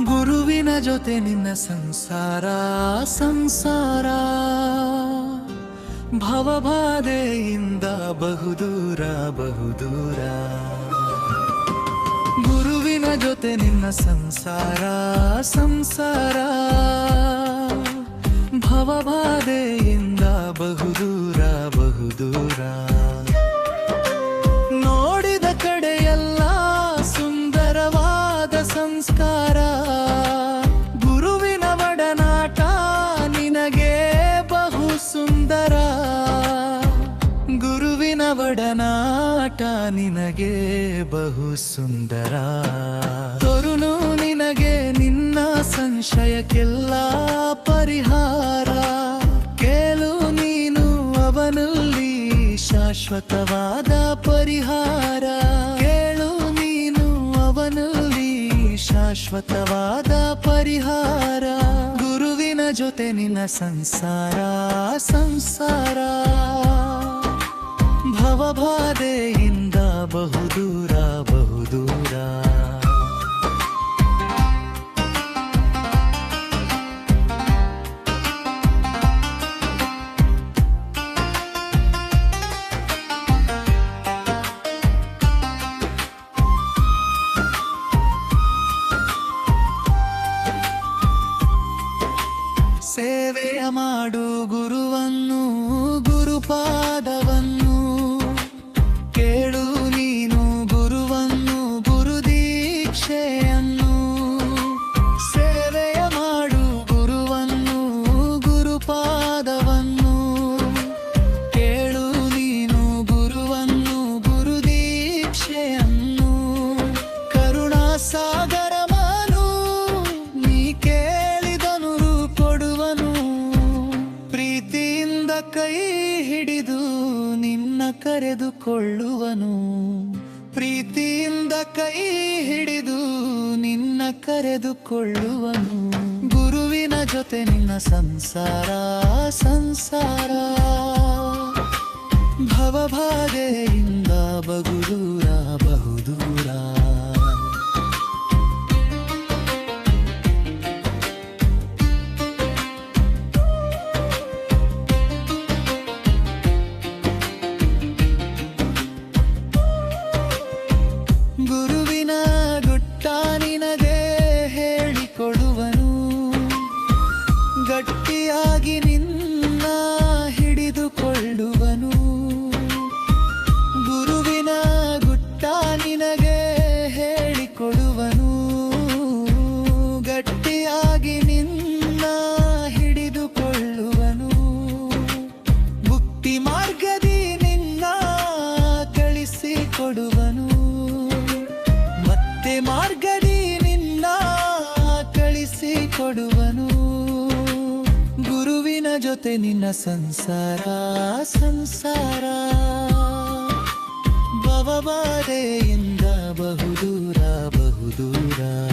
ಗುರುವಿನ ಜೊತೆ ನಿನ್ನ ಸಂಸಾರ ಸಂಸಾರ, ಭವಬಾಧೆಯಿಂದ ಬಹುದೂರ ಬಹುದೂರ. ಗುರುವಿನ ಜೊತೆ ನಿನ್ನ ಸಂಸಾರ ಸಂಸಾರ, ಭವಬಾಧೆಯಿಂದ ಬಹುದೂರ ಬಹುದೂರ. ನೋಡಿದ ಕಡೆಯೆಲ್ಲ ಸುಂದರವಾದ ಸಂಸ್ಕಾರ, ಗುರುವಿನ ಒಡನಾಟ ನಿನಗೆ ಬಹು ಸುಂದರ. ಗುರುವಿನ ಒಡನಾಟ ನಿನಗೆ ಬಹು ಸುಂದರ. ತರುನು ನಿನಗೆ ನಿನ್ನ ಸಂಶಯಕ್ಕೆಲ್ಲ ಪರಿಹಾರ. ಕೇಳು ನೀನು ಅವನಲ್ಲಿ ಶಾಶ್ವತವಾದ ಪರಿಹಾರ. ಕೇಳು ನೀನು ಅವನಲ್ಲಿ ಶಾಶ್ವತವಾದ ಪರಿಹಾರ. ಗುರುವಿನ ಜೊತೆ ನಿನ್ನ ಸಂಸಾರ ಸಂಸಾರ, ಭವಬಾಧೆಯಿಂದ ಬಹುದೂರ ಬಹುದೂರ. ಸೇವೆಯ ಮಾಡು ಗುರುವನ್ನು ಗುರುಪಾದವನ್ನು. ಕೇಳು ನೀನು ಗುರುವನ್ನು ಗುರುದೀಕ್ಷೆಯನ್ನು. ಸೇವೆಯ ಮಾಡು ಗುರುವನ್ನು ಗುರುಪಾದವನ್ನು. ಕೇಳು ನೀನು ಗುರುವನ್ನು ಗುರುದೀಕ್ಷೆಯನ್ನು. ಕರುಣಾ ಸಾಗರ ಕೈ ಹಿಡಿದು ನಿನ್ನ ಕರೆದುಕೊಳ್ಳುವನು. ಪ್ರೀತಿಯಿಂದ ಕೈ ಹಿಡಿದು ನಿನ್ನ ಕರೆದುಕೊಳ್ಳುವನು. ಗುರುವಿನ ಜೊತೆ ನಿನ್ನ ಸಂಸಾರ ಸಂಸಾರ, ಭವಬಾಧೆಯಿಂದ ಬಹುದೂರ ಬಹುದೂರ. ಗುರುವಿನ ಗುಟ್ಟ ನಿನಗೆ ಹೇಳಿಕೊಡುವನು. ಗಟ್ಟಿಯಾಗಿ ನಿನ್ನ ಹಿಡಿದುಕೊಳ್ಳುವನು. ಗುರುವಿನ ಗುಟ್ಟ ನಿನಗೆ ಹೇಳಿಕೊಡುವನು. ಗಟ್ಟಿಯಾಗಿ ನಿನ್ನ ಹಿಡಿದುಕೊಳ್ಳುವನು. ಮುಕ್ತಿ ಮಾರ್ಗದಿ ನಿನ್ನ ಕಳಿಸಿಕೊಡುವನು. ಮಾರ್ಗದಿ ನಿನ್ನ ಕಳಿಸಿಕೊಡುವನು. ಗುರುವಿನ ಜೊತೆ ನಿನ್ನ ಸಂಸಾರ ಸಂಸಾರ, ಭವಬಾಧೆಯಿಂದ ಬಹುದೂರ ಬಹುದೂರ.